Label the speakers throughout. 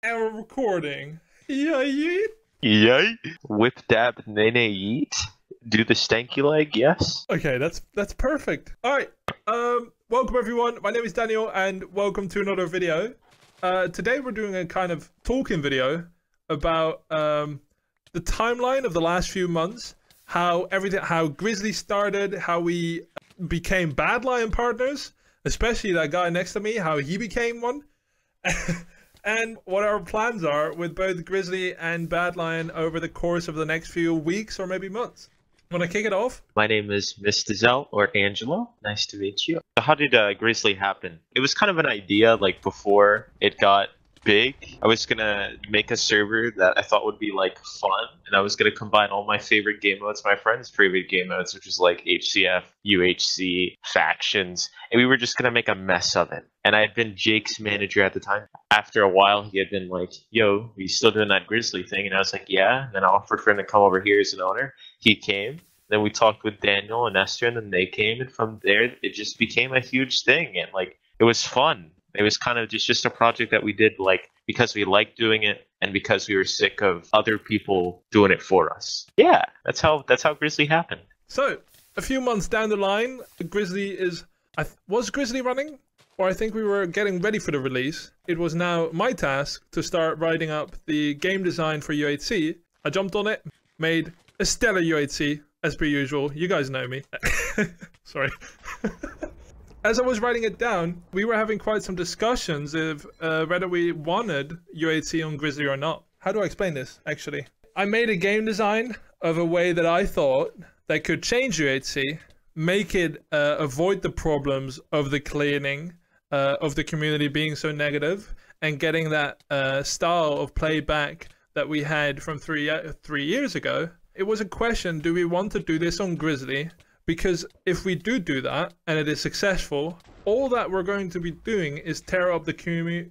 Speaker 1: And we're recording. Yay!
Speaker 2: Yay! Whip dab nene yeet. Do the stanky leg, yes.
Speaker 1: Okay, that's perfect. Alright, welcome everyone. My name is Daniel and welcome to another video. Today we're doing a kind of talking video about the timeline of the last few months, how Grizzly started, how we became Badlion partners, especially that guy next to me, how he became one. And what our plans are with both Grizzly and Badlion over the course of the next few weeks or maybe months. Want to kick it off?
Speaker 2: My name is Mr. Zell, or Angelo. Nice to meet you. So how did Grizzly happen? It was kind of an idea, like, before it got big. I was gonna make a server that I thought would be, like, fun, and I was gonna combine all my favorite game modes, my friends' favorite game modes, which is, like, HCF, UHC, factions, and we were just gonna make a mess of it. And I had been Jake's manager at the time. After a while, he had been like, yo, we still doing that Grizzly thing? And I was like, yeah. And then I offered for him to come over here as an owner. He came. Then we talked with Daniel and Esther, and then they came. And from there, it just became a huge thing. And, like, it was fun. It was kind of just a project that we did, like, because we liked doing it and because we were sick of other people doing it for us. Yeah, that's how Grizzly happened.
Speaker 1: So, a few months down the line, Grizzly is... was Grizzly running? Or I think we were getting ready for the release. It was now my task to start writing up the game design for UHC. I jumped on it, made a stellar UHC, as per usual. You guys know me. Sorry. As I was writing it down, we were having quite some discussions of whether we wanted UHC on Grizzly or not. How do I explain this, actually? I made a game design of a way that I thought that could change UHC, make it avoid the problems of the cleaning, of the community being so negative, and getting that style of playback that we had from three years ago. It was a question, do we want to do this on Grizzly? Because if we do that, and it is successful, all that we're going to be doing is tear up the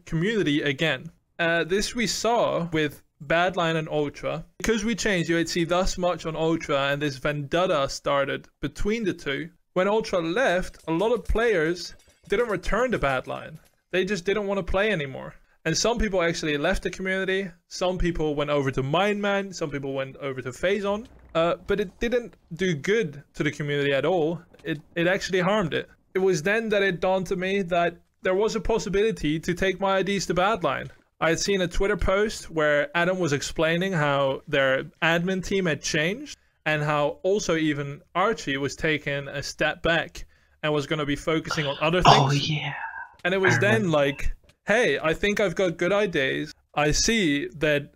Speaker 1: community again. This we saw with Badlion and Ultra. Because we changed UHC thus much on Ultra and this vendetta started between the two, when Ultra left, a lot of players didn't return to Badlion. They just didn't want to play anymore. And some people actually left the community, some people went over to Mindman, some people went over to Phazon. But it didn't do good to the community at all. It actually harmed it. It was then that it dawned to me that there was a possibility to take my IDs to Badlion. I had seen a Twitter post where Adam was explaining how their admin team had changed and how also even Archie was taking a step back and was going to be focusing on other things.
Speaker 2: Oh, yeah.
Speaker 1: And it was then like, hey, I think I've got good ideas. I see that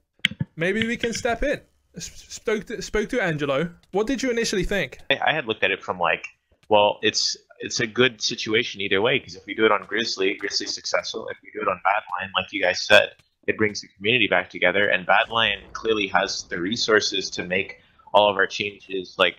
Speaker 1: maybe we can step in. Spoke to Angelo. What did you initially think?
Speaker 2: I had looked at it from, like, well, it's a good situation either way, because if we do it on Grizzly's successful. If we do it on Badlion, like you guys said, it brings the community back together, and Badlion clearly has the resources to make all of our changes, like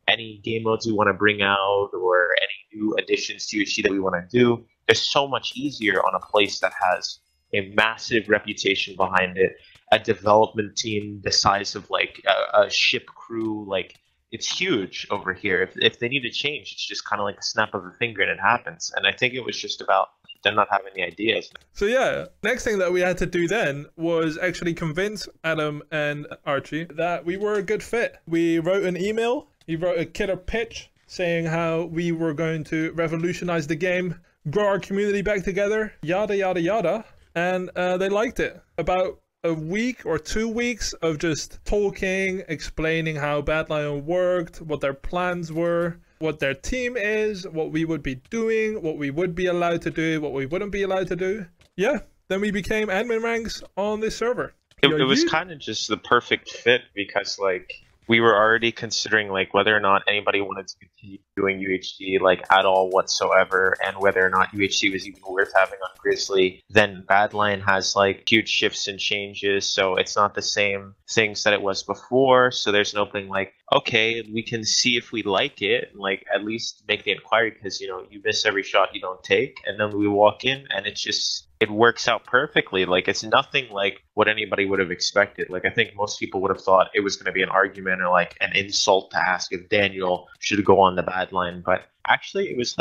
Speaker 2: any game modes we want to bring out or any new additions to UHC that we want to do. It's so much easier on a place that has a massive reputation behind it, a development team the size of, like, a ship crew. Like, it's huge over here. If they need to change, it's just kind of like a snap of a finger and it happens. And I think it was just about them not having the ideas.
Speaker 1: So yeah, next thing that we had to do then was actually convince Adam and Archie that we were a good fit. We wrote an email. He wrote a killer pitch saying how we were going to revolutionize the game, grow our community back together, yada yada yada. And they liked it. About a week or 2 weeks of just talking, explaining how Badlion worked, what their plans were, what their team is, what we would be doing, what we would be allowed to do, what we wouldn't be allowed to do. Yeah, then we became admin ranks on this server.
Speaker 2: It was kind of just the perfect fit because, like, we were already considering, like, whether or not anybody wanted to continue doing UHC, like, at all whatsoever, and whether or not UHC was even worth having on Grizzly. Then Badlion has, like, huge shifts and changes, so it's not the same things that it was before. So there's an opening, like, okay, we can see if we like it, and, like, at least make the inquiry, because, you know, you miss every shot you don't take. And then we walk in, and it's just, it works out perfectly. Like, it's nothing like what anybody would have expected. Like, I think most people would have thought it was going to be an argument or, like, an insult to ask if Daniel should go on the Badlion. But actually, it was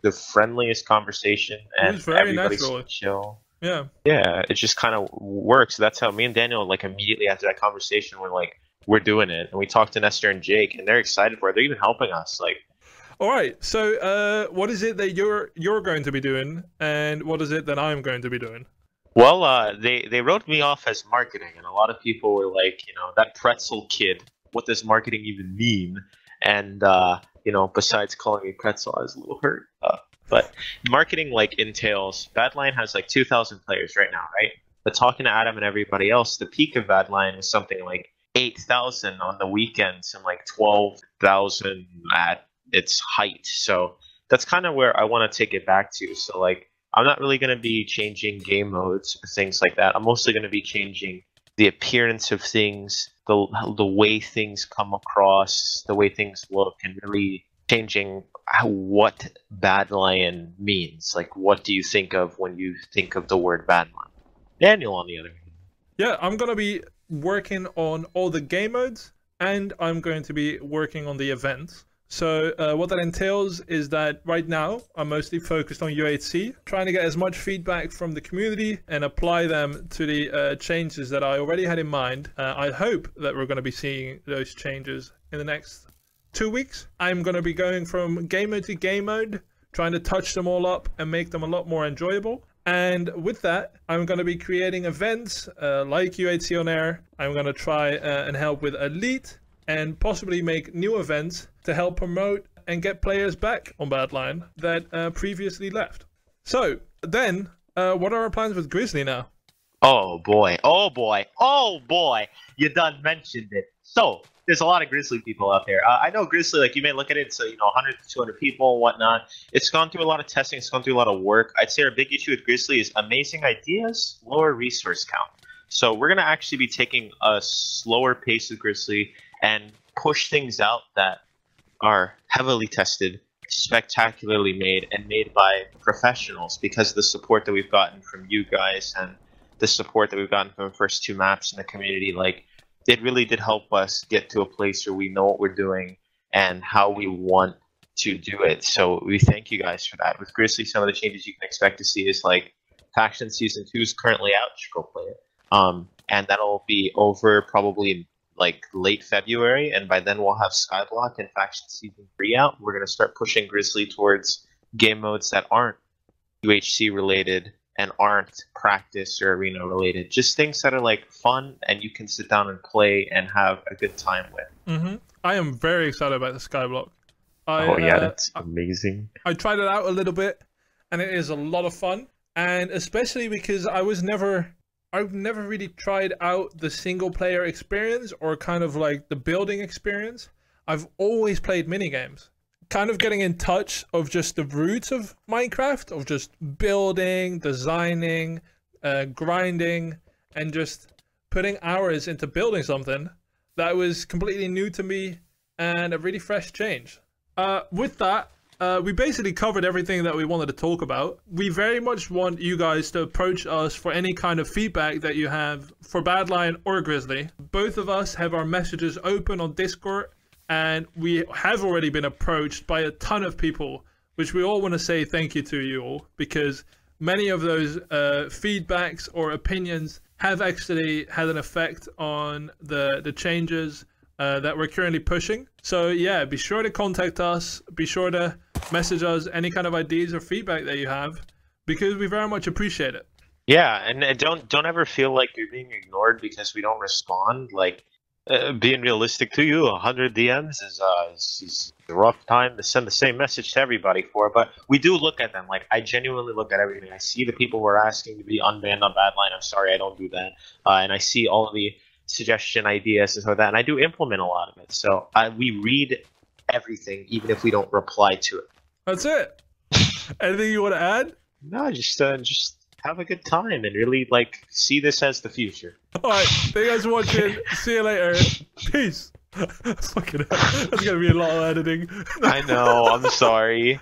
Speaker 2: the friendliest conversation, and
Speaker 1: it was very
Speaker 2: everybody's
Speaker 1: natural.
Speaker 2: chill. Yeah, it just kind of works. That's how me and Daniel, like, immediately after that conversation, were like, we're doing it. And we talked to Nestor and Jake, and they're excited for it. They're even helping us. Like,
Speaker 1: all right. So, what is it that you're going to be doing, and what is it that I'm going to be doing?
Speaker 2: well, they wrote me off as marketing, and a lot of people were like, that pretzel kid. What does marketing even mean? And besides calling me pretzel, I was a little hurt. But marketing like entails Badlion has like 2,000 players right now, right? But talking to Adam and everybody else, the peak of Badlion was something like 8,000 on the weekends and like 12,000 at its height. So that's kind of where I want to take it back to. So like, I'm not really going to be changing game modes or things like that. I'm mostly going to be changing the appearance of things, the way things come across, the way things look, and really changing what Badlion means. Like, what do you think of when you think of the word Badlion? Daniel, on the other hand.
Speaker 1: Yeah, I'm going to be working on all the game modes, and I'm going to be working on the events. So what that entails is that right now I'm mostly focused on UHC, trying to get as much feedback from the community and apply them to the changes that I already had in mind. I hope that we're going to be seeing those changes in the next 2 weeks. I'm going to be going from game mode to game mode, trying to touch them all up and make them a lot more enjoyable. And with that, I'm going to be creating events like UHC on Air. I'm going to try and help with Elite, and possibly make new events to help promote and get players back on Badlion that previously left. So then, what are our plans with Grizzly now?
Speaker 2: Oh boy, oh boy, oh boy, you done mentioned it. So, there's a lot of Grizzly people out there. I know Grizzly, like, you may look at it, so, 100 to 200 people and whatnot. It's gone through a lot of testing, it's gone through a lot of work. I'd say our big issue with Grizzly is amazing ideas, lower resource count. So we're going to actually be taking a slower pace with Grizzly and push things out that are heavily tested, spectacularly made, and made by professionals, because of the support that we've gotten from you guys and the support that we've gotten from the first 2 maps in the community. Like, it really did help us get to a place where we know what we're doing and how we want to do it. So we thank you guys for that. With Grizzly, some of the changes you can expect to see is like Faction Season 2 is currently out. You should go play it. And that'll be over probably in like late February, and by then we'll have Skyblock and Faction Season 3 out. We're going to start pushing Grizzly towards game modes that aren't UHC related and aren't practice or arena related. Just things that are like fun and you can sit down and play and have a good time with.
Speaker 1: I am very excited about the Skyblock.
Speaker 2: That's amazing.
Speaker 1: I tried it out a little bit and it is a lot of fun, and especially because I've never really tried out the single player experience or kind of like the building experience. I've always played minigames. Kind of getting in touch of just the roots of Minecraft, of just building, designing, grinding, and just putting hours into building something that was completely new to me and a really fresh change. With that, we basically covered everything that we wanted to talk about. We very much want you guys to approach us for any kind of feedback that you have for Badlion or Grizzly. Both of us have our messages open on Discord, and we have already been approached by a ton of people, which we all want to say thank you to you all, because many of those feedbacks or opinions have actually had an effect on the changes that we're currently pushing. So yeah, be sure to contact us, be sure to message us any kind of ideas or feedback that you have, because we very much appreciate it.
Speaker 2: Yeah, and don't ever feel like you're being ignored because we don't respond. Like, being realistic to you, 100 DMs is a rough time to send the same message to everybody for, but we do look at them. Like, I genuinely look at everything. I see the people who are asking to be unbanned on Badlion. I'm sorry, I don't do that. And I see all of the suggestion ideas and so that, and I do implement a lot of it. So we read everything, even if we don't reply to it.
Speaker 1: That's it. Anything you want to add?
Speaker 2: No, just have a good time and really like see this as the future.
Speaker 1: Alright, thank you guys for watching. See you later. Peace. Fucking hell. That's gonna be a lot of editing.
Speaker 2: I know, I'm sorry.